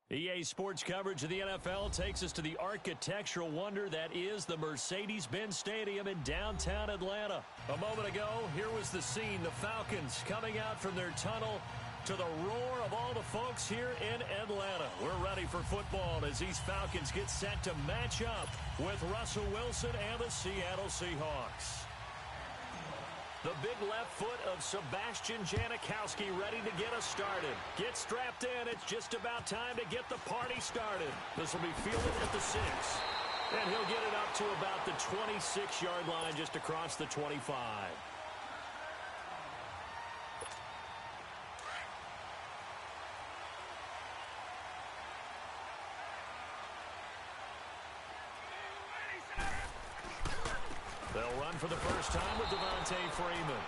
EA Sports coverage of the NFL takes us to the architectural wonder that is the Mercedes-Benz Stadium in downtown Atlanta. A moment ago, here was the scene. The Falcons coming out from their tunnel to the roar of all the folks here in Atlanta. We're ready for football as these Falcons get set to match up with Russell Wilson and the Seattle Seahawks. The big left foot of Sebastian Janikowski ready to get us started. Get strapped in. It's just about time to get the party started. This will be fielded at the 6. And he'll get it up to about the 26-yard line just across the 25. They'll run for the first time with Devontae Freeman.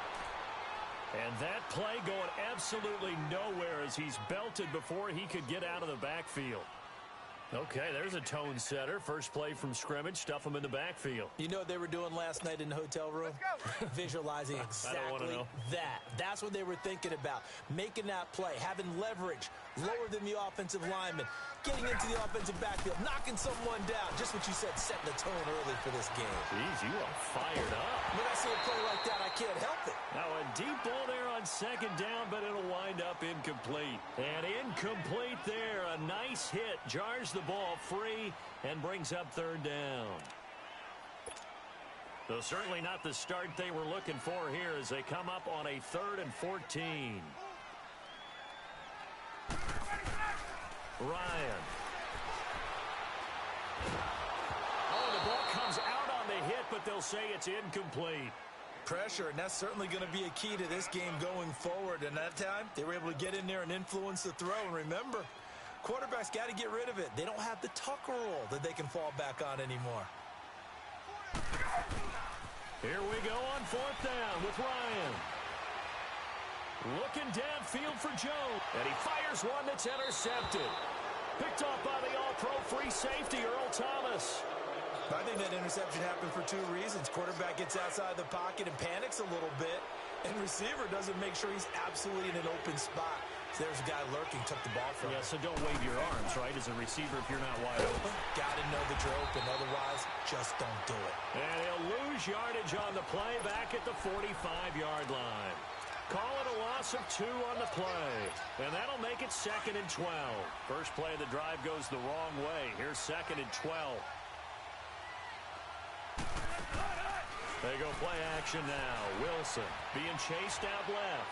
And that play going absolutely nowhere as he's belted before he could get out of the backfield. Okay, there's a tone setter. First play from scrimmage, stuff him in the backfield. You know what they were doing last night in the hotel room? Visualizing exactly that. That's what they were thinking about. Making that play, having leverage, lower than the offensive lineman, getting into the offensive backfield, knocking someone down. Just what you said, setting the tone early for this game. Jeez, you are fired up. When I see a play like that, I can't help it. Now a deep ball there on second down, but it'll wind up incomplete. And incomplete there. A nice hit. Jars the ball free and brings up third down. So certainly not the start they were looking for here as they come up on a 3rd and 14. Ryan. Oh, the ball comes out on the hit, but they'll say it's incomplete. Pressure, and that's certainly going to be a key to this game going forward. And that time, they were able to get in there and influence the throw. And remember, quarterbacks got to get rid of it. They don't have the Tucker rule that they can fall back on anymore. Here we go on 4th down with Ryan. Looking downfield for Jones. And he fires one that's intercepted. Picked off by the all-pro free safety, Earl Thomas. I think that interception happened for 2 reasons. Quarterback gets outside the pocket and panics a little bit. And receiver doesn't make sure he's absolutely in an open spot. So there's a guy lurking, took the ball from him. Yeah, so don't wave your arms, right, as a receiver if you're not wide open. Got to know that you're open. Otherwise, just don't do it. And he'll lose yardage on the play back at the 45-yard line. Call it a loss of 2 on the play. And that'll make it 2nd and 12. First play of the drive goes the wrong way. Here's 2nd and 12. They go play action now. Wilson being chased out left.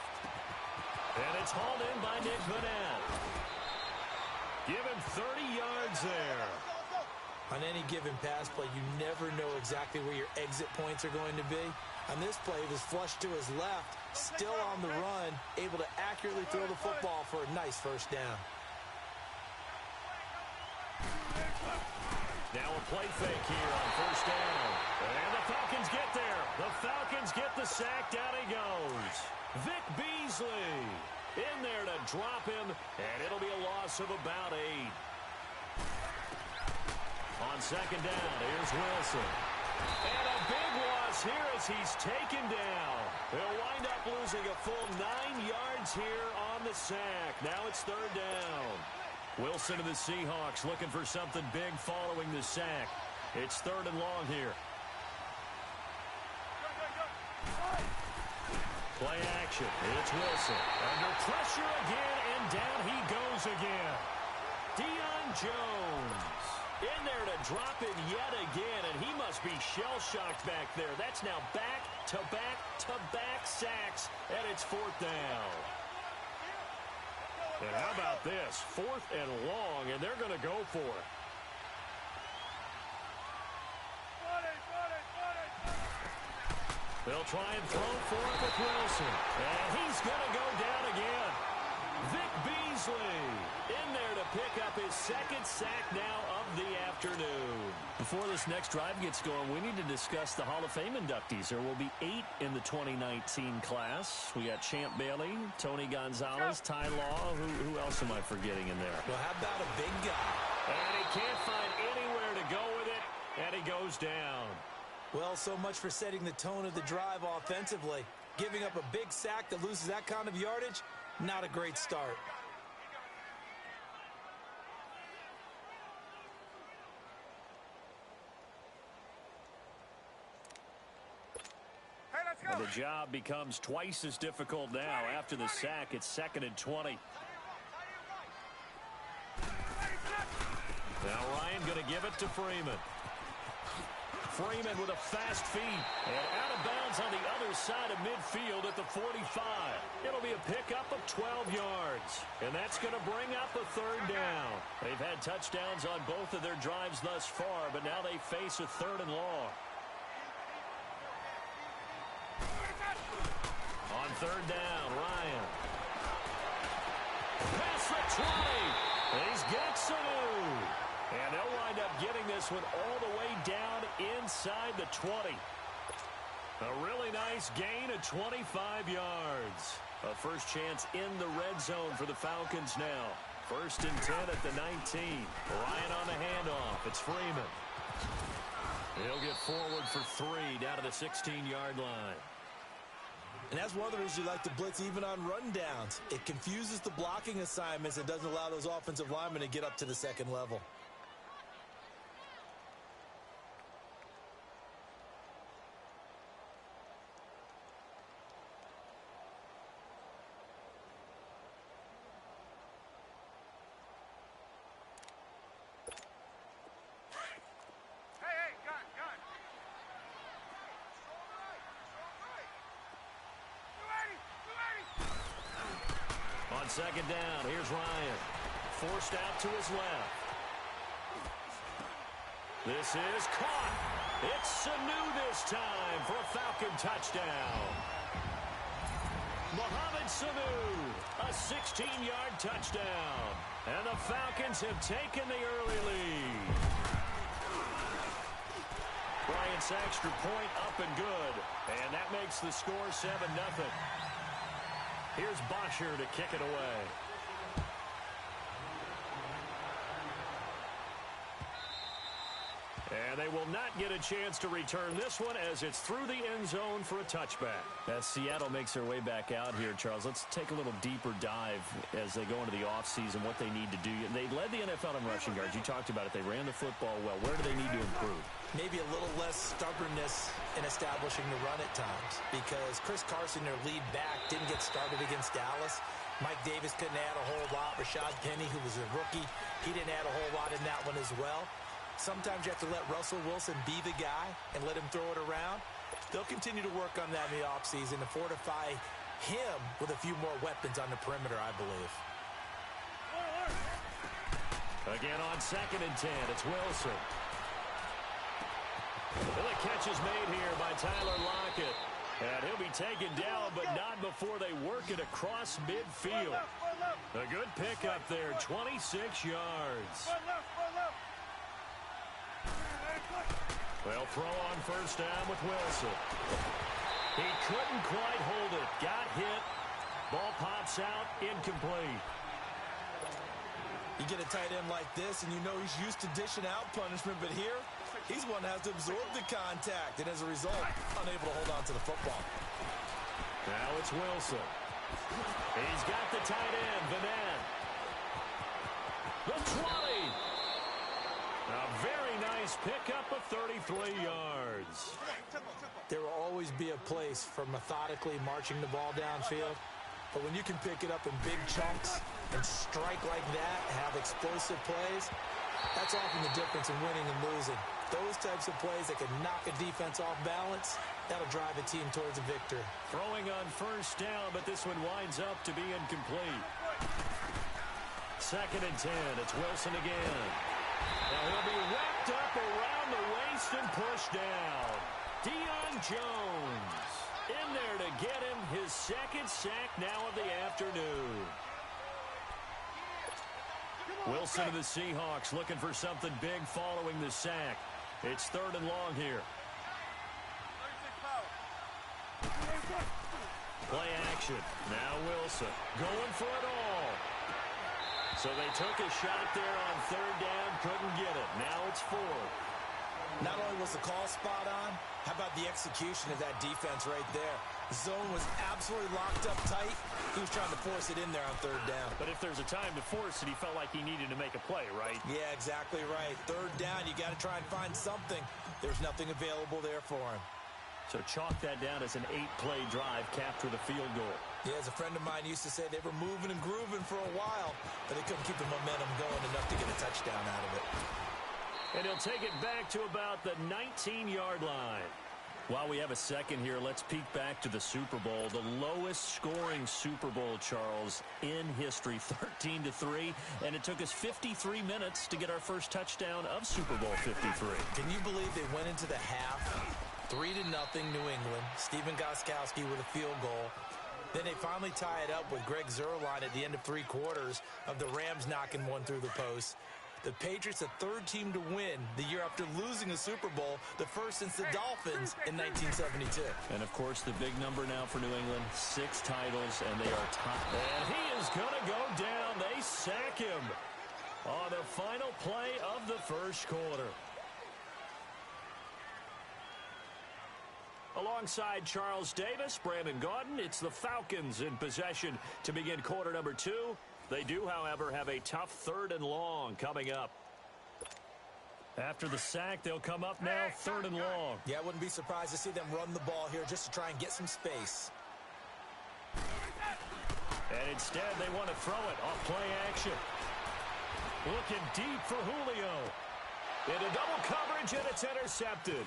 And it's hauled in by Nick Vanette. Give him 30 yards there. On any given pass play, you never know exactly where your exit points are going to be. On this play, it was flushed to his left, still on the run, able to accurately throw the football for a nice first down. Now a play fake here on 1st down. And the Falcons get there. The Falcons get the sack. Down he goes. Vic Beasley in there to drop him, and it'll be a loss of about 8. On 2nd down, here's Wilson. And a big loss here as he's taken down. He'll wind up losing a full 9 yards here on the sack. Now it's 3rd down. Wilson and the Seahawks looking for something big following the sack. It's 3rd and long here. Play action. It's Wilson. Under pressure again, and down he goes again. Deion Jones in there to drop him yet again, and he must be shell-shocked back there. That's now back-to-back-to-back sacks, and it's 4th down. And how about this? 4th and long, and they're going to go for it. They'll try and throw for it with Wilson. And he's going to go down again. Vic Beasley in there to pick up his 2nd sack now of the afternoon. Before this next drive gets going, we need to discuss the Hall of Fame inductees. There will be 8 in the 2019 class. We got Champ Bailey, Tony Gonzalez, Ty Law. Who else am I forgetting in there? Well, how about a big guy? And he can't find anywhere to go with it, and he goes down. Well, so much for setting the tone of the drive offensively. Giving up a big sack that loses that kind of yardage, not a great start. The job becomes twice as difficult now. After the sack, it's 2nd and 20. Now Ryan going to give it to Freeman. Freeman with a fast feet. And out of bounds on the other side of midfield at the 45. It'll be a pickup of 12 yards. And that's going to bring up a 3rd down. They've had touchdowns on both of their drives thus far, but now they face a 3rd and long. On 3rd down, Ryan. Past the 20. He's got Sanu. And they'll wind up getting this one all the way down inside the 20. A really nice gain of 25 yards. A first chance in the red zone for the Falcons now. 1st and 10 at the 19. Ryan on the handoff. It's Freeman. He'll get forward for 3 down to the 16-yard line. And that's one of the reasons you like to blitz even on rundowns. It confuses the blocking assignments and doesn't allow those offensive linemen to get up to the 2nd level. On 2nd down, here's Ryan. Forced out to his left. This is caught. It's Sanu this time for a Falcon touchdown. Mohamed Sanu, a 16-yard touchdown. And the Falcons have taken the early lead. Bryant's extra point up and good. And that makes the score 7-0. Here's Bosher to kick it away. And they will not get a chance to return this one as it's through the end zone for a touchback. As Seattle makes their way back out here, Charles, let's take a little deeper dive as they go into the offseason, what they need to do. They led the NFL in rushing yards. You talked about it. They ran the football well. Where do they need to improve? Maybe a little less stubbornness in establishing the run at times, because Chris Carson, their lead back, didn't get started against Dallas. Mike Davis couldn't add a whole lot. Rashad Penny, who was a rookie, he didn't add a whole lot in that one as well. Sometimes you have to let Russell Wilson be the guy and let him throw it around. They'll continue to work on that in the offseason to fortify him with a few more weapons on the perimeter, I believe. Again on 2nd and 10, it's Wilson. Well, the catch is made here by Tyler Lockett. And he'll be taken down, but not before they work it across midfield. A good pickup there, 26 yards. They'll throw on 1st down with Wilson. He couldn't quite hold it. Got hit. Ball pops out, incomplete. You get a tight end like this, and you know he's used to dishing out punishment, but here, he's one that has to absorb the contact, and as a result, unable to hold on to the football. Now it's Wilson. He's got the tight end, Vanette. The 20. A very nice pickup of 33 yards. There will always be a place for methodically marching the ball downfield, but when you can pick it up in big chunks and strike like that, have explosive plays, that's often the difference in winning and losing. Those types of plays that can knock a defense off balance, that'll drive a team towards a victory. Throwing on 1st down, but this one winds up to be incomplete. 2nd and 10, it's Wilson again. Now he'll be wrapped up around the waist and pushed down. Deion Jones in there to get him his 2nd sack now of the afternoon. Wilson of the Seahawks looking for something big following the sack. It's 3rd and long here. Play action. Now Wilson going for it all. So they took a shot there on 3rd down, couldn't get it. Now it's 4th. Not only was the call spot on, how about the execution of that defense right there? The zone was absolutely locked up tight. He was trying to force it in there on 3rd down. But if there's a time to force it, he felt like he needed to make a play, right? Yeah, exactly right. 3rd down, you got to try and find something. There's nothing available there for him. So chalk that down as an 8-play drive, capture the field goal. Yeah, as a friend of mine used to say, they were moving and grooving for a while, but they couldn't keep the momentum going enough to get a touchdown out of it. And he'll take it back to about the 19-yard line. While we have a second here, let's peek back to the Super Bowl. The lowest scoring Super Bowl, Charles, in history, 13-3. And it took us 53 minutes to get our first touchdown of Super Bowl 53. Can you believe they went into the half 3-0 New England? Steven Gostkowski with a field goal. Then they finally tie it up with Greg Zuerlein at the end of 3 quarters of the Rams knocking one through the post. The Patriots, the third team to win the year after losing a Super Bowl, the first since the Dolphins in 1972. And, of course, the big number now for New England, 6 titles, and they are top. And he is going to go down. They sack him on the final play of the first quarter. Alongside Charles Davis, Brandon Gaudin, it's the Falcons in possession to begin quarter number 2. They do, however, have a tough 3rd and long coming up. After the sack, they'll come up now 3rd and long. Yeah, I wouldn't be surprised to see them run the ball here just to try and get some space. And instead, they want to throw it off play action. Looking deep for Julio. Into double coverage, and it's intercepted.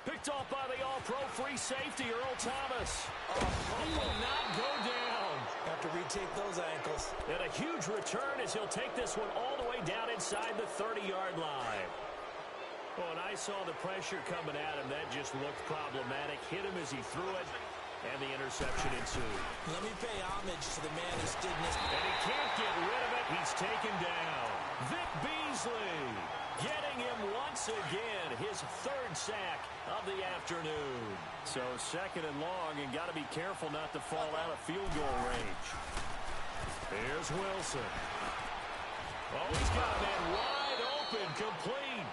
Picked off by the all-pro free safety, Earl Thomas. He will not go down. Have to retake those ankles. And a huge return as he'll take this one all the way down inside the 30-yard line. Oh, and I saw the pressure coming at him. That just looked problematic. Hit him as he threw it, and the interception ensued. Let me pay homage to the man who stood in this. And he can't get rid of it. He's taken down. Vic Beasley getting him once again, his 3rd sack of the afternoon. So 2nd and long, and got to be careful not to fall out of field goal range. Here's Wilson. Oh, he's got a man wide open, complete.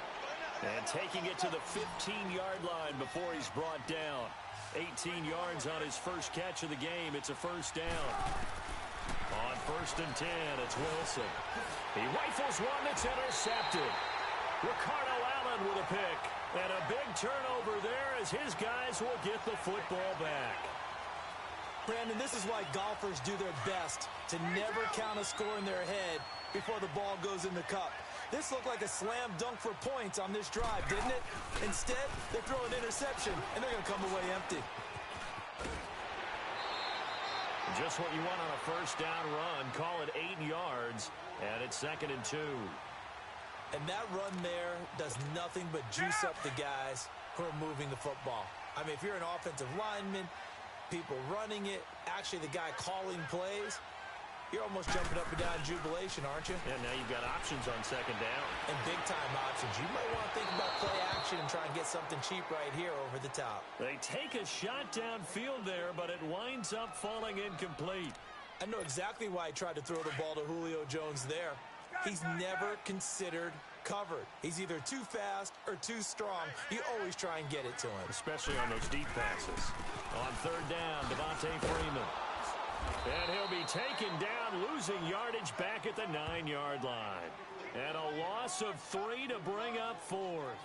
And taking it to the 15-yard line before he's brought down. 18 yards on his first catch of the game. It's a first down. On 1st and 10, it's Wilson. He rifles one that's intercepted. Ricardo Allen with a pick. And a big turnover there as his guys will get the football back. Brandon, this is why golfers do their best to never count a score in their head before the ball goes in the cup. This looked like a slam dunk for points on this drive, didn't it? Instead, they throw an interception, and they're going to come away empty. Just what you want on a first down run. Call it 8 yards, and it's 2nd and 2. And that run there does nothing but juice up the guys who are moving the football. I mean, if you're an offensive lineman, people running it, actually the guy calling plays, you're almost jumping up and down in jubilation, aren't you? And now you've got options on 2nd down. And big-time options. You might want to think about play action and try and get something cheap right here over the top. They take a shot downfield there, but it winds up falling incomplete. I know exactly why he tried to throw the ball to Julio Jones there. He's never considered covered. He's either too fast or too strong. You always try and get it to him. Especially on those deep passes. On 3rd down, Devontae Freeman. And he'll be taken down, losing yardage back at the 9-yard line. And a loss of 3 to bring up 4th.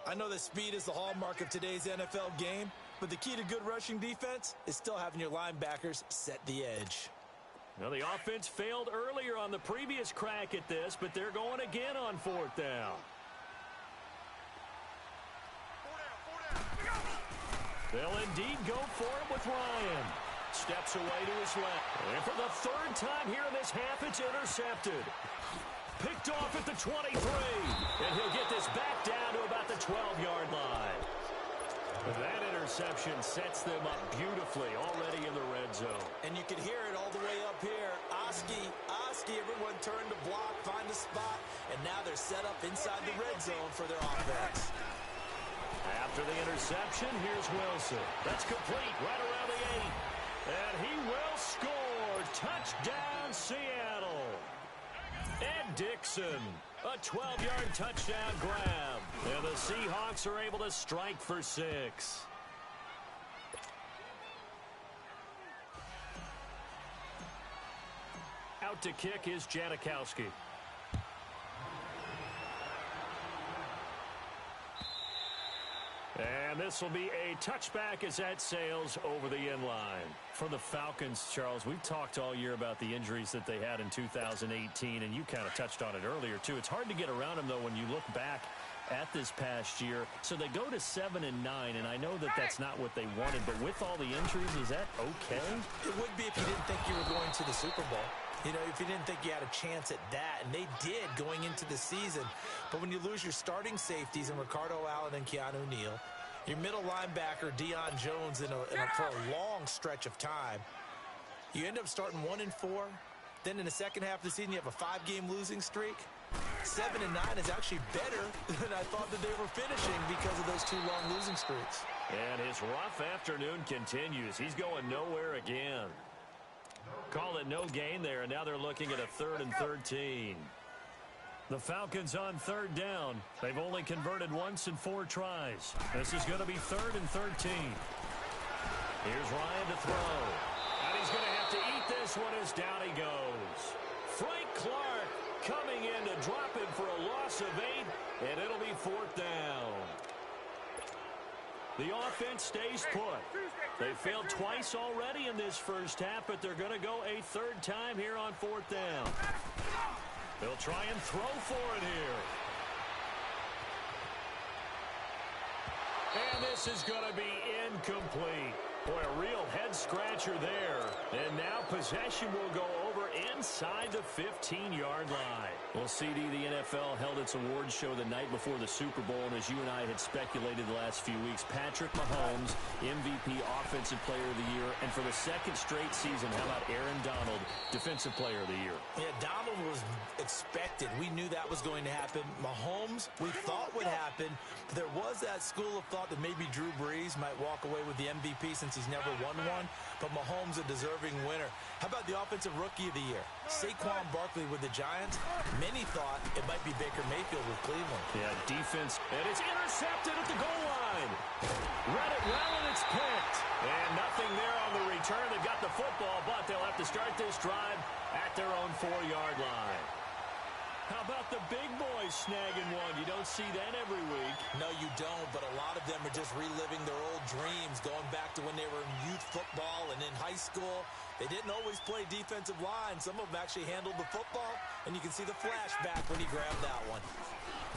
I know that speed is the hallmark of today's NFL game, but the key to good rushing defense is still having your linebackers set the edge. Now, the offense failed earlier on the previous crack at this, but they're going again on 4th down. They'll indeed go for it with Ryan. Steps away to his left. And for the 3rd time here in this half, it's intercepted. Picked off at the 23. And he'll get this back down to about the 12-yard line. That interception sets them up beautifully already in the red zone. And you can hear it all the way up here. Oski, everyone turned to block, find a spot, and now they're set up inside the red zone for their offense. After the interception, here's Wilson. That's complete right around the 8. And he will score. Touchdown, Seattle. Ed Dixon, a 12-yard touchdown grab. And the Seahawks are able to strike for 6. Out to kick is Janikowski. And And this will be a touchback as that sails over the end line. For the Falcons, Charles, we've talked all year about the injuries that they had in 2018, and you kind of touched on it earlier, too. It's hard to get around them, though, when you look back at this past year. So they go to 7-9, and I know that that's not what they wanted, but with all the injuries, is that okay? It would be if you didn't think you were going to the Super Bowl. You know, if you didn't think you had a chance at that, and they did going into the season. But when you lose your starting safeties in Ricardo Allen and Keanu Neal, your middle linebacker, Deion Jones, for a long stretch of time, you end up starting 1-4. Then in the second half of the season, you have a 5-game losing streak. 7-9 is actually better than I thought that they were finishing because of those 2 long losing streaks. And his rough afternoon continues. He's going nowhere again. Call it no gain there, and now they're looking at a 3rd and 13. The Falcons on 3rd down. They've only converted once in 4 tries. This is going to be 3rd and 13. Here's Ryan to throw. And he's going to have to eat this one as down he goes. Frank Clark coming in to drop him for a loss of 8, and it'll be 4th down. The offense stays put. They failed twice already in this first half, but they're going to go a 3rd time here on 4th down. They'll try and throw for it here. And this is going to be incomplete. Boy, a real head-scratcher there. And now possession will go over inside the 15-yard line. Well, CD, the NFL held its awards show the night before the Super Bowl, and as you and I had speculated the last few weeks, Patrick Mahomes, MVP, Offensive Player of the Year, and for the 2nd straight season, how about Aaron Donald, Defensive Player of the Year? Yeah, Donald was expected. We knew that was going to happen. Mahomes, we thought would happen. There was that school of thought that maybe Drew Brees might walk away with the MVP since he's never won one, but Mahomes a deserving winner. How about the Offensive Rookie of the Year? Saquon Barkley with the Giants. Many thought it might be Baker Mayfield with Cleveland. Yeah, defense. And it's intercepted at the goal line. Read it well, and it's picked. And nothing there on the return. They've got the football, but they'll have to start this drive at their own 4-yard line. How about the big boys snagging one? You don't see that every week. No, you don't, but a lot of them are just reliving their old dreams, going back to when they were in youth football and in high school. They didn't always play defensive line. Some of them actually handled the football, and you can see the flashback when he grabbed that one.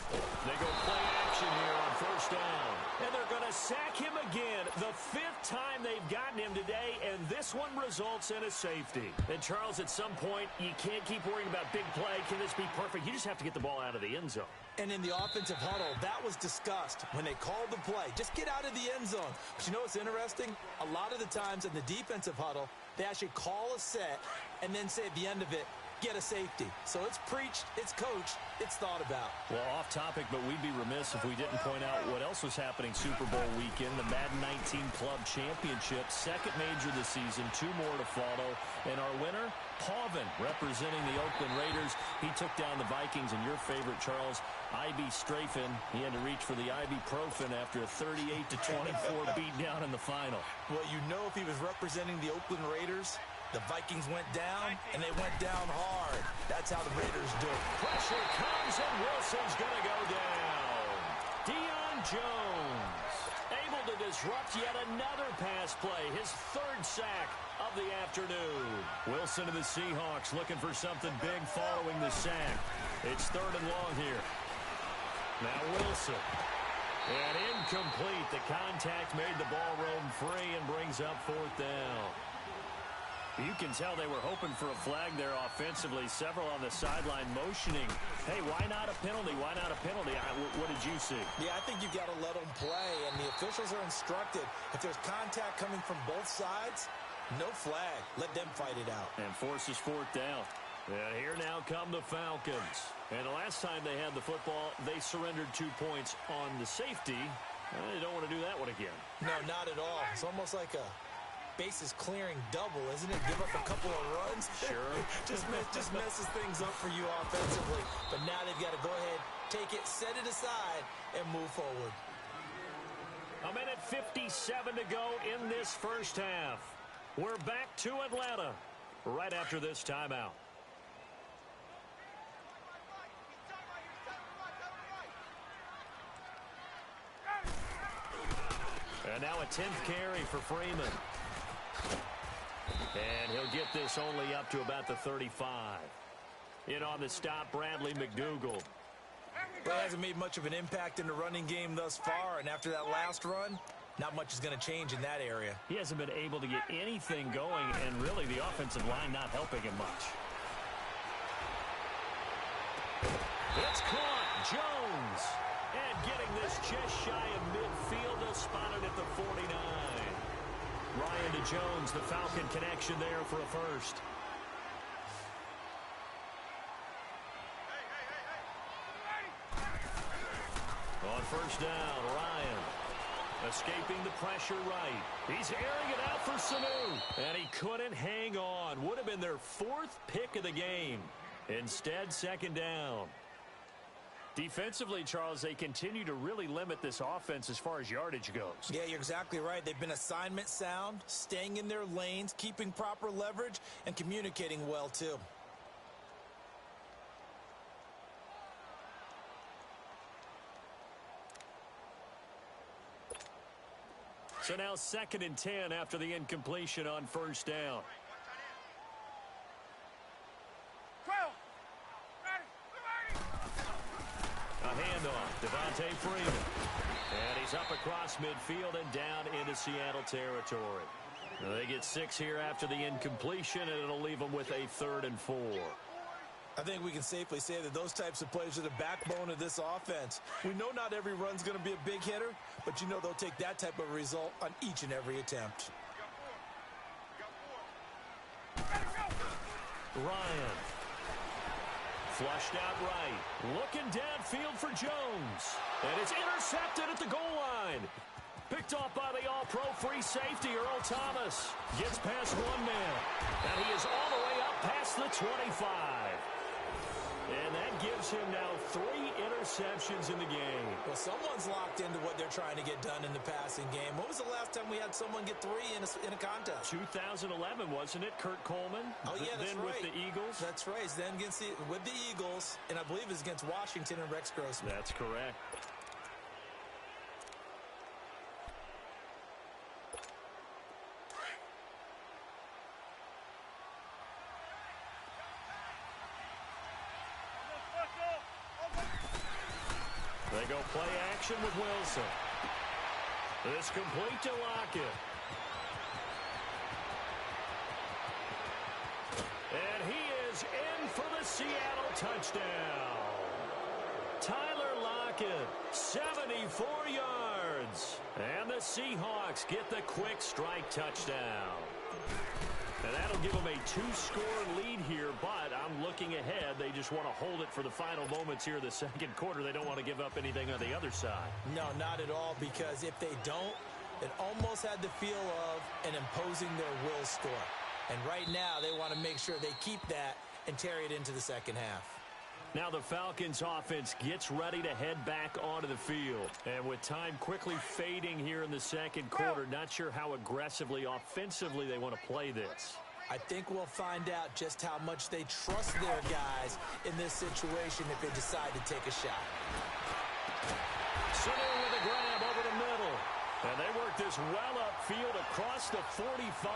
They go play action here on 1st down. And they're going to sack him again. The 5th time they've gotten him today, and this one results in a safety. And, Charles, at some point, you can't keep worrying about big play. Can this be perfect? You just have to get the ball out of the end zone. And in the offensive huddle, that was discussed when they called the play. Just get out of the end zone. But you know what's interesting? A lot of the times in the defensive huddle, they actually call a set and then say at the end of it, get a safety. So it's preached, it's coached, it's thought about. Well, off topic, but we'd be remiss if we didn't point out what else was happening Super Bowl weekend. The Madden 19 Club Championship, 2nd major this season, 2 more to follow. And our winner, Pauvin, representing the Oakland Raiders. He took down the Vikings, and your favorite, Charles, IB Strafen. He had to reach for the ibuprofen after a 38-24 beatdown in the final. Well, you know if he was representing the Oakland Raiders, the Vikings went down, and they went down hard. That's how the Raiders do it. Pressure comes, and Wilson's going to go down. Deion Jones able to disrupt yet another pass play. His 3rd sack of the afternoon. Wilson to the Seahawks looking for something big following the sack. It's 3rd and long here. Now Wilson. And incomplete. The contact made the ball roam free and brings up 4th down. You can tell they were hoping for a flag there offensively. Several on the sideline motioning. Hey, why not a penalty? Why not a penalty? What did you see? Yeah, I think you've got to let them play, and the officials are instructed. If there's contact coming from both sides, no flag. Let them fight it out. And forces 4th down. And here now come the Falcons. And the last time they had the football, they surrendered 2 points on the safety. They don't want to do that one again. No, not at all. It's almost like a bases clearing double, isn't it? Give up a couple of runs. Sure. just messes things up for you offensively. But now they've got to go ahead, take it, set it aside, and move forward. 1:57 to go in this first half. We're back to Atlanta right after this timeout. And now a 10th carry for Freeman. And he'll get this only up to about the 35. In on the stop, Bradley McDougal. Well, he hasn't made much of an impact in the running game thus far, and after that last run, not much is going to change in that area. He hasn't been able to get anything going, and really the offensive line not helping him much. It's caught. Jones. And getting this just shy of midfield. They'll spot it at the 49. Ryan to Jones, the Falcon connection there for a first. On first down, Ryan. Escaping the pressure right. He's airing it out for Sanu. And he couldn't hang on. Would have been their 4th pick of the game. Instead, second down. Defensively, Charles, they continue to really limit this offense as far as yardage goes. Yeah, you're exactly right. They've been assignment sound, staying in their lanes, keeping proper leverage, and communicating well, too. So now 2nd and 10 after the incompletion on first down. A handoff, Devontae Freeman. And he's up across midfield and down into Seattle territory. Now they get 6 here after the incompletion, and it'll leave them with a 3rd and 4. I think we can safely say that those types of plays are the backbone of this offense. We know not every run's going to be a big hitter, but you know they'll take that type of result on each and every attempt. Ryan. Flushed out right. Looking downfield for Jones. And it's intercepted at the goal line. Picked off by the all-pro free safety, Earl Thomas. Gets past one man. And he is all the way up past the 25. And that gives him now 3 interceptions in the game. Well, someone's locked into what they're trying to get done in the passing game. When was the last time we had someone get 3 in a contest? 2011, wasn't it? Kurt Coleman? Oh, yeah, that's then right. With the Eagles? That's right. Then with the Eagles, and I believe it's against Washington and Rex Grossman. That's correct. They go play action with Wilson. This complete to Lockett. And he is in for the Seattle touchdown. Tyler Lockett, 74 yards. And the Seahawks get the quick strike touchdown. And that'll give them a 2-score lead here, but I'm looking ahead. They just want to hold it for the final moments here of the second quarter. They don't want to give up anything on the other side. No, not at all, because if they don't, it almost had the feel of an imposing their will score. And right now, they want to make sure they keep that and carry it into the second half. Now the Falcons offense gets ready to head back onto the field. And with time quickly fading here in the second quarter, not sure how aggressively, offensively they want to play this. I think we'll find out just how much they trust their guys in this situation if they decide to take a shot. Sanu with a grab over the middle. And they work this well upfield across the 45.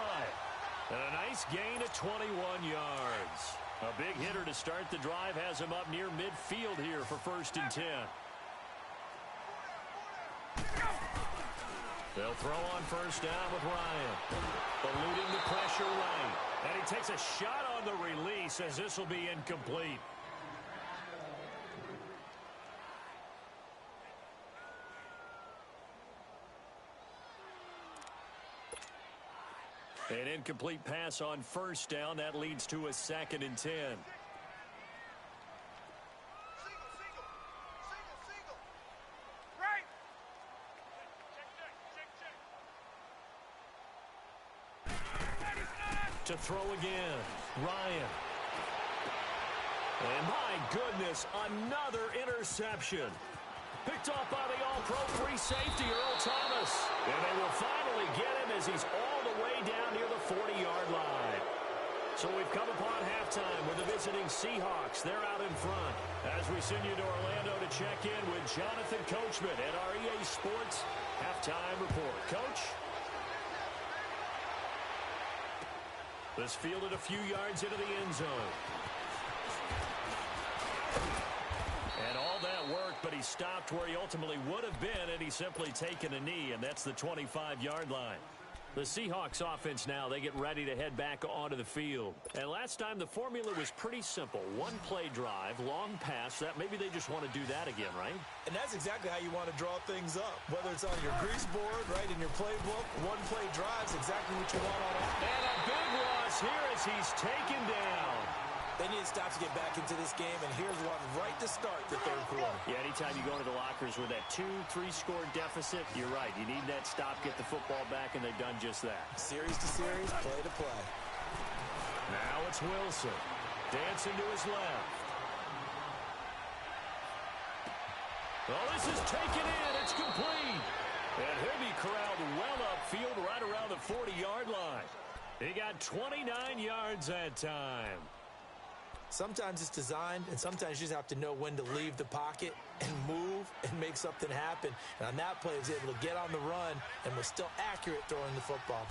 And a nice gain of 21 yards. A big hitter to start the drive has him up near midfield here for 1st and 10. They'll throw on first down with Ryan. Eluding the pressure right. And he takes a shot on the release as this will be incomplete. An incomplete pass on first down. That leads to a 2nd and 10. To throw again, Ryan. And my goodness, another interception. Picked off by the all-pro free safety, Earl Thomas. And they will finally get him as he's all the way down near the 40-yard line. So we've come upon halftime with the visiting Seahawks. They're out in front. As we send you to Orlando to check in with Jonathan Coachman at our EA Sports Halftime Report. Coach? This fielded a few yards into the end zone. And all that worked, but he stopped where he ultimately would have been, and he's simply taken a knee, and that's the 25-yard line. The Seahawks offense now, they get ready to head back onto the field. And last time the formula was pretty simple. One play drive, long pass. That maybe they just want to do that again, right? And that's exactly how you want to draw things up. Whether it's on your grease board, right, in your playbook, one play drive is exactly what you want on offense. And a big loss here as he's taken down. They need to stop to get back into this game, and here's one right to start the third quarter. Yeah, anytime you go into the lockers with that 2-3 score deficit, you're right. You need that stop, get the football back, and they've done just that. Series to series, play to play. Now it's Wilson. Dancing to his left. Oh, this is taken in. It's complete. And he'll be corralled well upfield right around the 40-yard line. He got 29 yards that time. Sometimes it's designed, and sometimes you just have to know when to leave the pocket and move and make something happen. And on that play, he was able to get on the run and was still accurate throwing the football.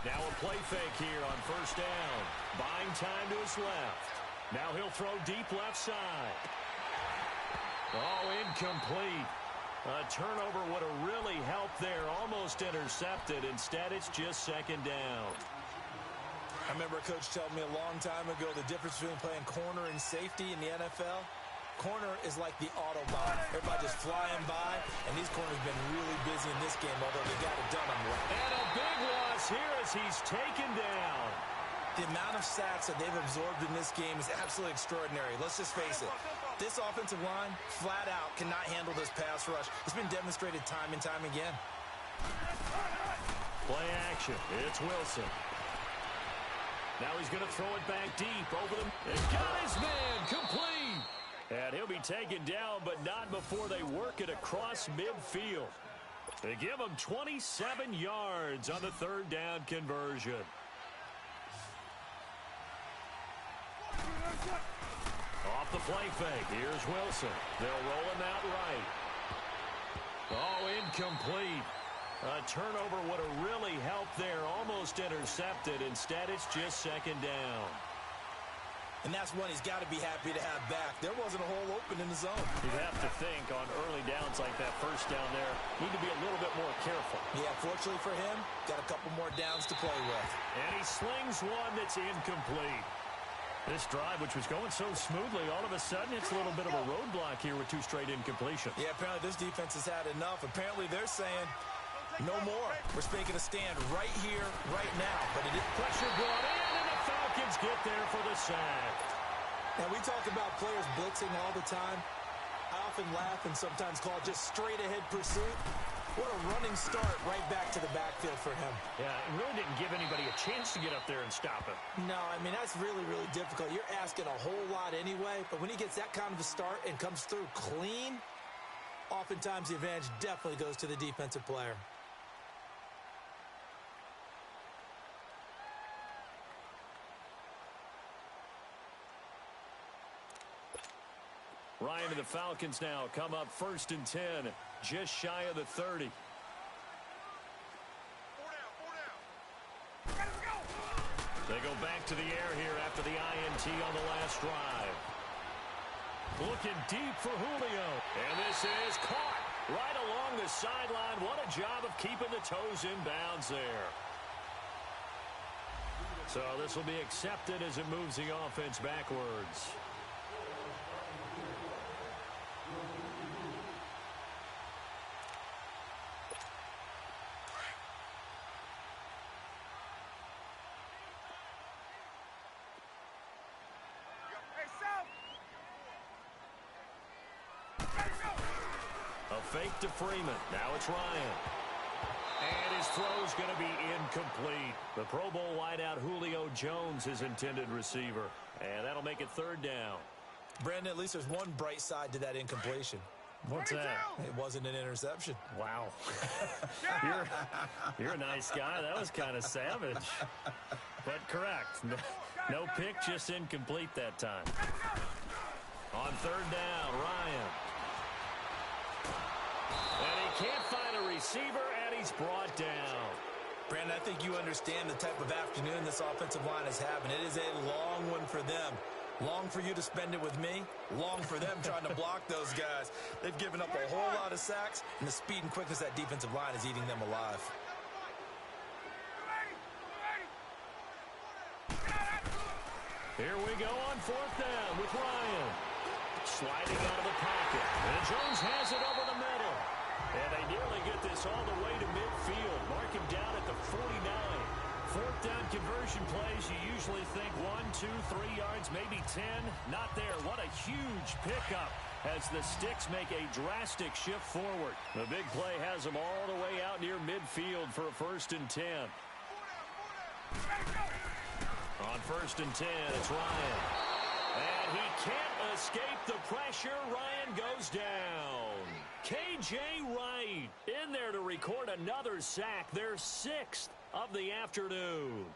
Now a play fake here on first down. Buying time to his left. Now he'll throw deep left side. Oh, incomplete. A turnover would have really helped there. Almost intercepted. Instead, it's just second down. I remember a coach telling me a long time ago the difference between playing corner and safety in the NFL. Corner is like the Autobahn. Everybody just flying by, and these corners have been really busy in this game, although they got it done on the way. And a big loss here as he's taken down. The amount of sacks that they've absorbed in this game is absolutely extraordinary. Let's just face it. This offensive line, flat out, cannot handle this pass rush. It's been demonstrated time and time again. Play action. It's Wilson. Now he's going to throw it back deep over the... He's got his man complete. And he'll be taken down, but not before they work it across midfield. They give him 27 yards on the third down conversion. Off the play fake. Here's Wilson. They'll roll him out right. Oh, incomplete. A turnover would have really helped there. Almost intercepted. Instead, it's just second down. And that's one he's got to be happy to have back. There wasn't a hole open in the zone. You'd have to think on early downs like that first down there, need to be a little bit more careful. Yeah, fortunately for him, got a couple more downs to play with. And he slings one that's incomplete. This drive, which was going so smoothly, all of a sudden it's a little bit of a roadblock here with two straight incompletions. Yeah, apparently this defense has had enough. Apparently they're saying, no more. We're making a stand right here, right now. But it is pressure brought in, and the Falcons get there for the sack. Now, we talk about players blitzing all the time. I often laugh and sometimes call it just straight-ahead pursuit. What a running start right back to the backfield for him. Yeah, it really didn't give anybody a chance to get up there and stop him. No, I mean, that's really, really difficult. You're asking a whole lot anyway, but when he gets that kind of a start and comes through clean, oftentimes the advantage definitely goes to the defensive player. Ryan and the Falcons now come up 1st and 10, just shy of the 30. They go back to the air here after the INT on the last drive. Looking deep for Julio. And this is caught right along the sideline. What a job of keeping the toes in bounds there. So this will be accepted as it moves the offense backwards. Fake to Freeman. Now it's Ryan. And his throw's going to be incomplete. The Pro Bowl wideout Julio Jones, his intended receiver. And that'll make it 3rd down. Brandon, at least there's one bright side to that incompletion. What's that? It wasn't an interception. Wow. You're a nice guy. That was kind of savage. but correct. No pick, just incomplete that time. On third down, Ryan. And he can't find a receiver, and he's brought down. Brandon, I think you understand the type of afternoon this offensive line is having. It is a long one for them. Long for you to spend it with me. Long for them trying to block those guys. They've given up a whole lot of sacks, and the speed and quickness of that defensive line is eating them alive. Here we go on fourth down with Ryan. Sliding out of the pocket. And Jones has it over the middle. And they nearly get this all the way to midfield. Mark him down at the 49. Fourth down conversion plays, you usually think 1, 2, 3 yards, maybe 10. Not there. What a huge pickup as the Sticks make a drastic shift forward. The big play has them all the way out near midfield for a 1st and 10. On 1st and 10, it's Ryan. And he can't escape the pressure. Ryan goes down. K.J. Wright in there to record another sack. Their 6th of the afternoon.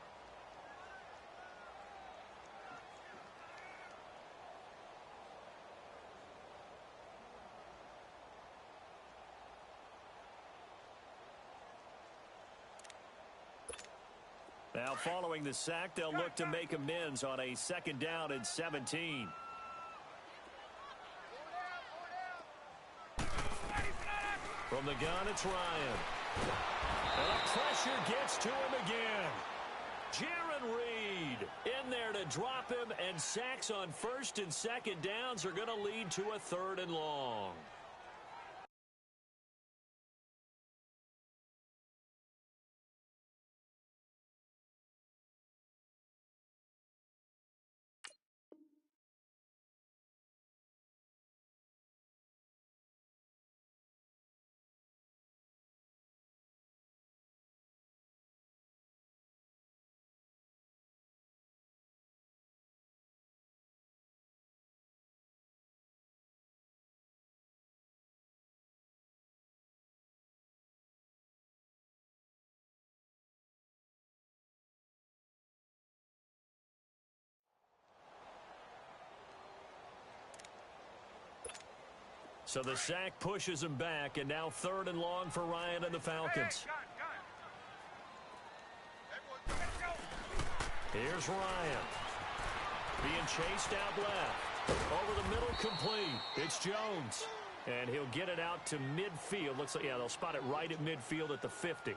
Now, following the sack, they'll look to make amends on a 2nd down and 17. From the gun, it's Ryan. And the pressure gets to him again. Jaron Reed in there to drop him, and sacks on 1st and 2nd downs are going to lead to a 3rd and long. So the sack pushes him back, and now 3rd and long for Ryan and the Falcons. Here's Ryan. Being chased out left. Over the middle, complete. It's Jones. And he'll get it out to midfield. Looks like, yeah, they'll spot it right at midfield at the 50.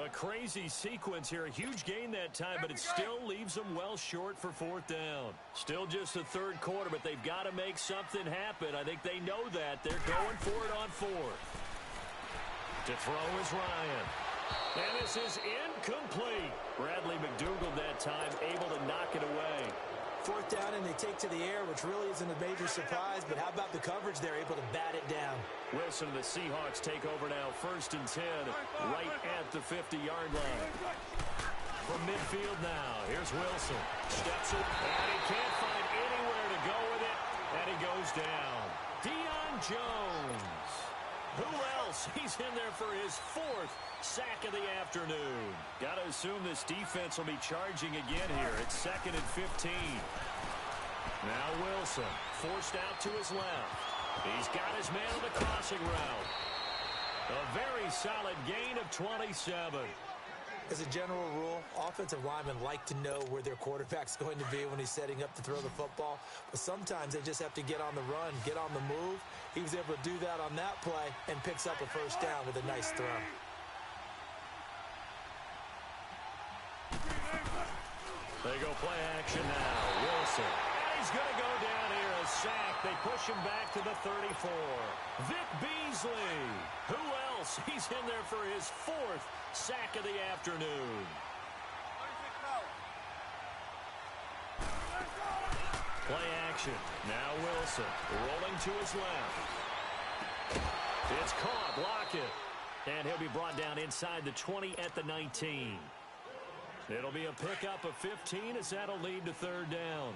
A crazy sequence here. A huge gain that time, but it still leaves them well short for 4th down. Still just the 3rd quarter, but they've got to make something happen. I think they know that. They're going for it on 4th. To throw is Ryan. And this is incomplete. Bradley McDougald that time able to knock it away. 4th down, and they take to the air, which really isn't a major surprise, but how about the coverage? They're able to bat it down. Wilson and the Seahawks take over now, 1st and 10, right at the 50-yard line. From midfield now, here's Wilson. Steps it, and he can't find anywhere to go with it, and he goes down. Deion Jones. Who else? He's in there for his 4th sack of the afternoon. Got to assume this defense will be charging again here. It's 2nd and 15. Now Wilson forced out to his left. He's got his man on the crossing route. A very solid gain of 27. As a general rule, offensive linemen like to know where their quarterback's going to be when he's setting up to throw the football. But sometimes they just have to get on the run, get on the move. He was able to do that on that play and picks up a 1st down with a nice throw. They go play action now. Wilson. And he's going to go down here. A sack. They push him back to the 34. Vic Beasley. Who else? He's in there for his 4th sack of the afternoon. Play action. Now Wilson rolling to his left. It's caught. Block it. And he'll be brought down inside the 20 at the 19. It'll be a pickup of 15 as that'll lead to 3rd down.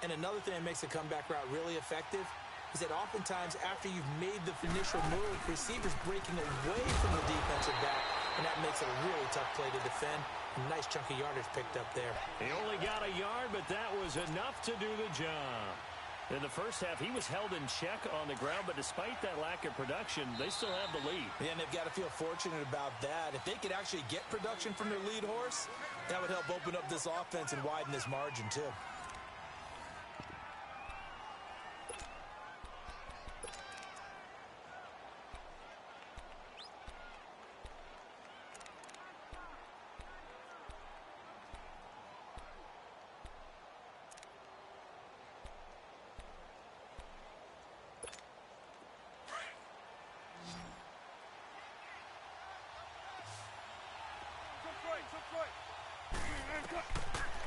And another thing that makes the comeback route really effective is that oftentimes after you've made the initial move, receivers breaking away from the defensive back, and that makes it a really tough play to defend. Nice chunk of yardage picked up there. He only got a yard, but that was enough to do the job. In the first half, he was held in check on the ground, but despite that lack of production, they still have the lead. Yeah, and they've got to feel fortunate about that. If they could actually get production from their lead horse, that would help open up this offense and widen this margin, too.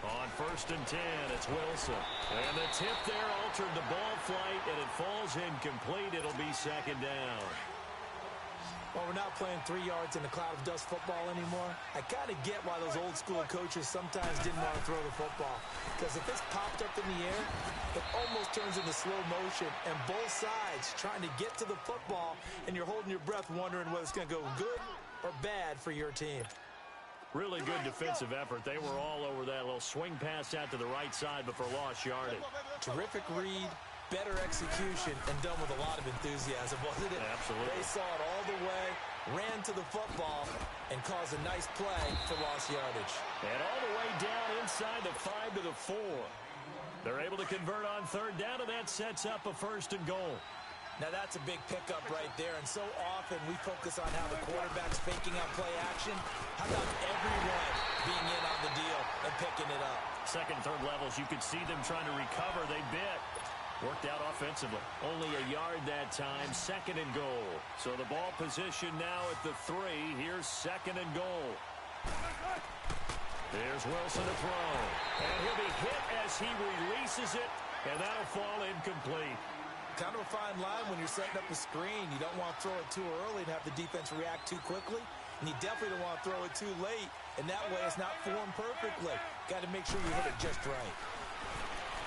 On 1st and 10, it's Wilson. And the tip there altered the ball flight, and it falls incomplete. It'll be 2nd down. Well, we're not playing 3 yards in a cloud of dust football anymore. I kind of get why those old school coaches sometimes didn't want to throw the football. Because if it's popped up in the air, it almost turns into slow motion. And both sides trying to get to the football, and you're holding your breath wondering whether it's going to go good or bad for your team. Really good defensive effort. They were all over that little swing pass out to the right side, but for lost yardage. Terrific read, better execution, and done with a lot of enthusiasm, wasn't it? Absolutely. They saw it all the way, ran to the football, and caused a nice play for lost yardage. And all the way down inside the 5 to the 4. They're able to convert on 3rd down, and that sets up a 1st and goal. Now, that's a big pickup right there, and so often we focus on how the quarterback's faking out play action. How about everyone being in on the deal and picking it up? 2nd and 3rd levels, you could see them trying to recover. They bit. Worked out offensively. Only a yard that time, 2nd and goal. So the ball position now at the 3. Here's 2nd and goal. There's Wilson to throw. And he'll be hit as he releases it, and that'll fall incomplete. Kind of a fine line when you're setting up a screen. You don't want to throw it too early and have the defense react too quickly. And you definitely don't want to throw it too late. And that way it's not formed perfectly. Got to make sure you hit it just right.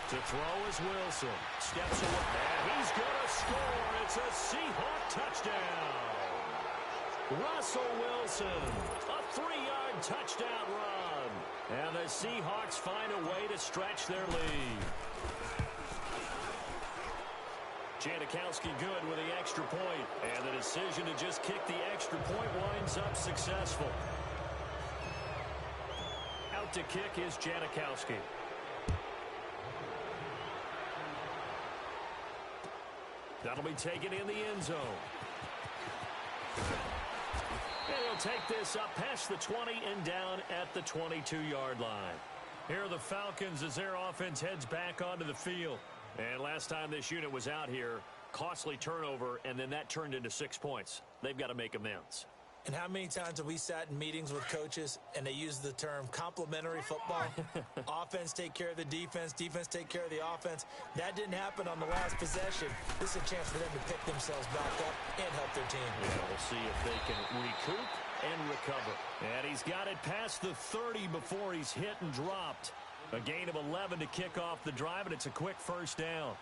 To throw is Wilson. Steps away. And he's going to score. It's a Seahawk touchdown. Russell Wilson. A 3-yard touchdown run. And the Seahawks find a way to stretch their lead. Janikowski good with the extra point. And the decision to just kick the extra point winds up successful. Out to kick is Janikowski. That'll be taken in the end zone. And he'll take this up past the 20 and down at the 22-yard line. Here are the Falcons as their offense heads back onto the field. And last time this unit was out here, costly turnover, and then that turned into 6 points. They've got to make amends. And how many times have we sat in meetings with coaches and they use the term complementary football? Offense take care of the defense, defense take care of the offense. That didn't happen on the last possession. This is a chance for them to pick themselves back up and help their team. Yeah, we'll see if they can recoup and recover. And he's got it past the 30 before he's hit and dropped. A gain of 11 to kick off the drive, and it's a quick 1st down.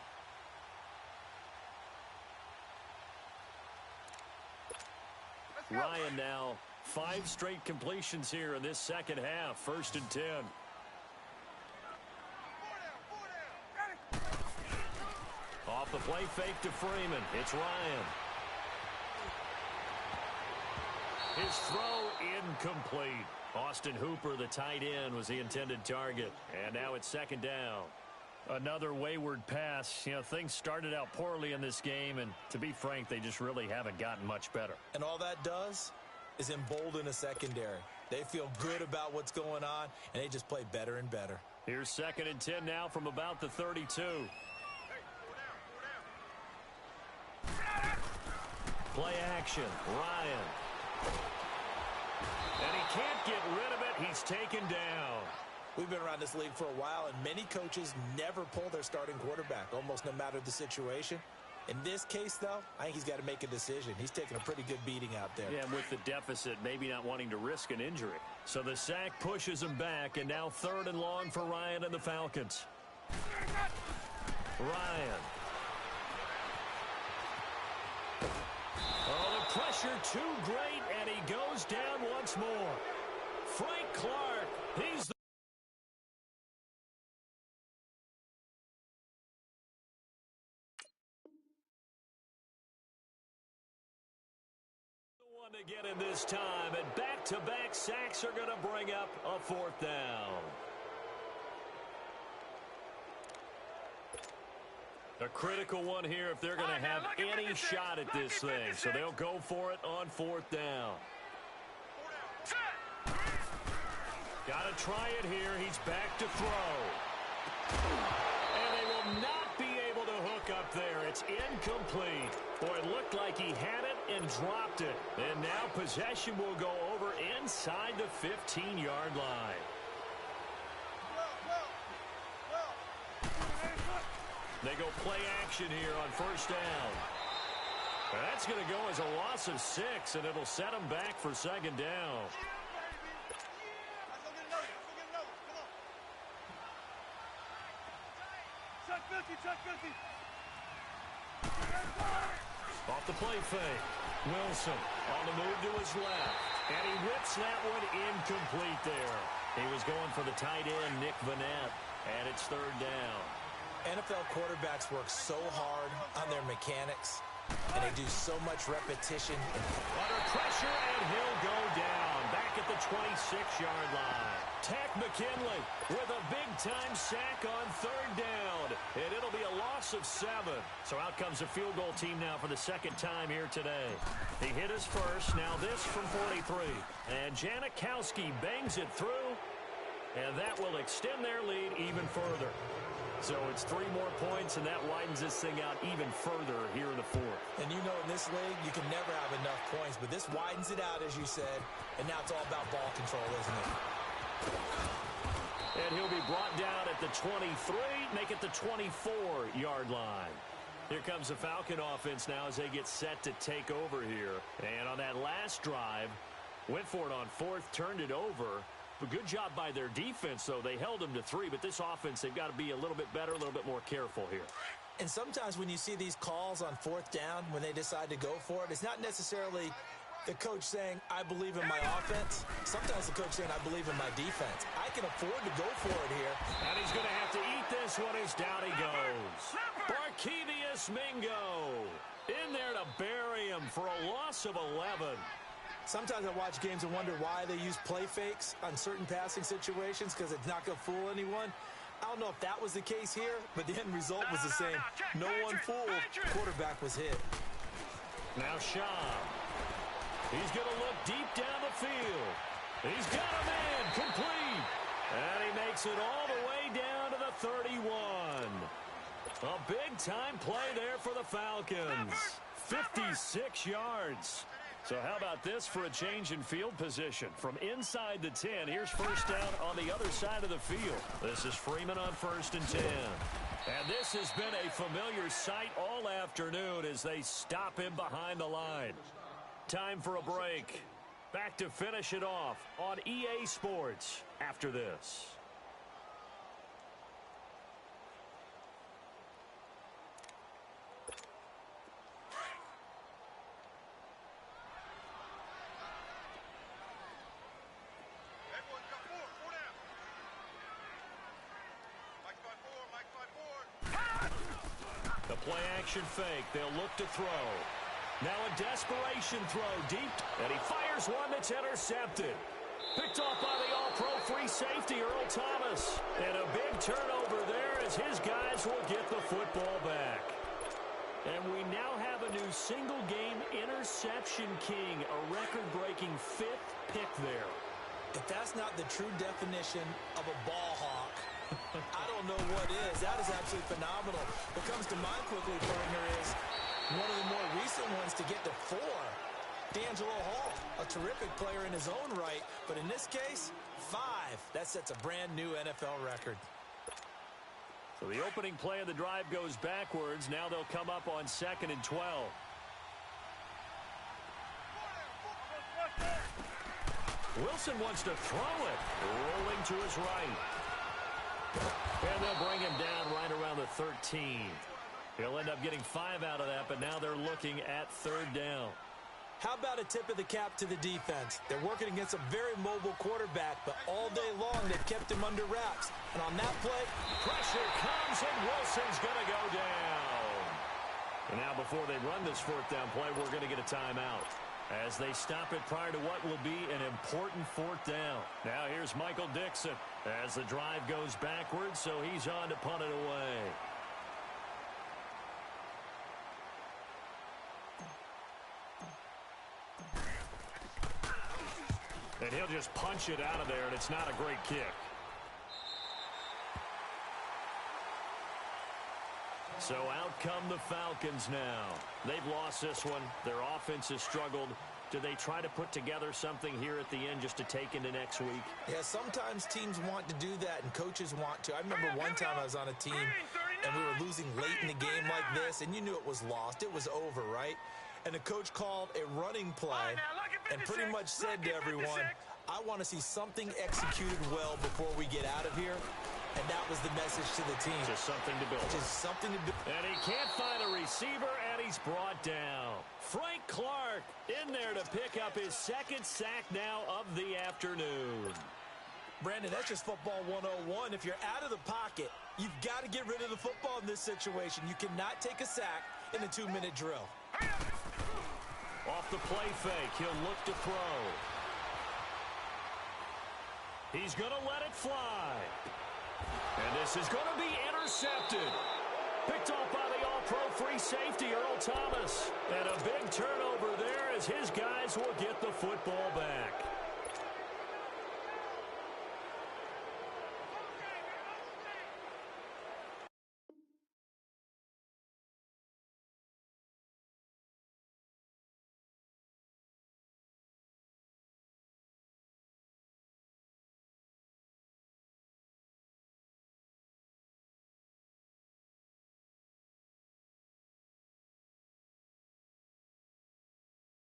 Ryan now, 5 straight completions here in this 2nd half. 1st and 10. Off the play fake to Freeman. It's Ryan. His throw incomplete. Austin Hooper, the tight end, was the intended target. And now it's 2nd down. Another wayward pass. You know, things started out poorly in this game, and to be frank, they just really haven't gotten much better. And all that does is embolden a secondary. They feel good about what's going on, and they just play better and better. Here's 2nd and 10 now from about the 32. Play action. Ryan. And he can't get rid of it. He's taken down. We've been around this league for a while, and many coaches never pull their starting quarterback, almost no matter the situation. In this case, though, I think he's got to make a decision. He's taking a pretty good beating out there. Yeah, with the deficit, maybe not wanting to risk an injury. So the sack pushes him back, and now 3rd and long for Ryan and the Falcons. Ryan. Oh, the pressure too great, and he goes down once more. Frank Clark He's the one to get in this time, and back-to-back sacks are going to bring up a fourth down. A critical one here if they're going to have any shot at this thing. So they'll go for it on fourth down. Got to try it here. He's back to throw. And they will not be able to hook up there. It's incomplete. Boy, it looked like he had it and dropped it. And now possession will go over inside the 15-yard line. They go play action here on first down. That's going to go as a loss of 6, and it'll set them back for second down. Off the play fake. Wilson on the move to his left. And he whips that one incomplete there. He was going for the tight end, Nick Vanette. And it's third down. NFL quarterbacks work so hard on their mechanics, and they do so much repetition. Under pressure, and he'll go down. Back at the 26-yard line. Tack McKinley with a big-time sack on third down. And it'll be a loss of 7. So out comes a field goal team now for the second time here today. He hit his first. Now this from 43. And Janikowski bangs it through. And that will extend their lead even further. So it's 3 more points, and that widens this thing out even further here in the fourth. And you know in this league, you can never have enough points, but this widens it out, as you said, and now it's all about ball control, isn't it? And he'll be brought down at the 23, make it the 24-yard line. Here comes the Falcon offense now as they get set to take over here. And on that last drive, went for it on fourth, turned it over. A good job by their defense, though. They held them to 3, but this offense, they've got to be a little bit better, a little bit more careful here. And sometimes when you see these calls on fourth down, when they decide to go for it, it's not necessarily the coach saying, I believe in my offense. Sometimes the coach saying, I believe in my defense. I can afford to go for it here. And he's going to have to eat this one as down he goes. Barkevius Mingo in there to bury him for a loss of 11. Sometimes I watch games and wonder why they use play fakes on certain passing situations because it's not going to fool anyone. I don't know if that was the case here, but the end result was the same. No one fooled. Quarterback was hit. Now Shaw. He's going to look deep down the field. He's got him in. Complete. And he makes it all the way down to the 31. A big-time play there for the Falcons. 56 yards. So how about this for a change in field position? From inside the 10, here's first down on the other side of the field. This is Freeman on first and 10. And this has been a familiar sight all afternoon as they stop him behind the line. Time for a break. Back to finish it off on EA Sports after this. Play-action fake. They'll look to throw. Now a desperation throw deep. And he fires one that's intercepted. Picked off by the all-pro free safety, Earl Thomas. And a big turnover there as his guys will get the football back. And we now have a new single-game interception king. A record-breaking 5th pick there. If that's not the true definition of a ball hawk, I don't know what is. That is absolutely phenomenal. What comes to mind quickly, partner, is one of the more recent ones to get to 4. D'Angelo Hall, a terrific player in his own right. But in this case, 5. That sets a brand new NFL record. So the opening play of the drive goes backwards. Now they'll come up on 2nd and 12. Wilson wants to throw it. Rolling to his right. And they'll bring him down right around the 13. He'll end up getting 5 out of that, but now they're looking at third down. How about a tip of the cap to the defense? They're working against a very mobile quarterback, but all day long they've kept him under wraps. And on that play, pressure comes and Wilson's going to go down. And now before they run this fourth down play, we're going to get a timeout as they stop it prior to what will be an important fourth down. Now here's Michael Dixon as the drive goes backwards, so he's on to punt it away. And he'll just punch it out of there, and it's not a great kick. So out come the Falcons now. They've lost this one. Their offense has struggled. Do they try to put together something here at the end just to take into next week? Yeah, sometimes teams want to do that, and coaches want to. I remember one time I was on a team, and we were losing late in the game like this, and you knew it was lost. It was over, right? And the coach called a running play and pretty much said to everyone, I want to see something executed well before we get out of here. And that was the message to the team. Just something to build. Just something to build. And he can't find a receiver, and he's brought down. Frank Clark in there to pick up his second sack now of the afternoon. Brandon, that's just football 101. If you're out of the pocket, you've got to get rid of the football in this situation. You cannot take a sack in a 2-minute drill. Off the play fake, he'll look to throw. He's going to let it fly. And this is going to be intercepted. Picked off by the all-pro free safety, Earl Thomas. And a big turnover there as his guys will get the football back.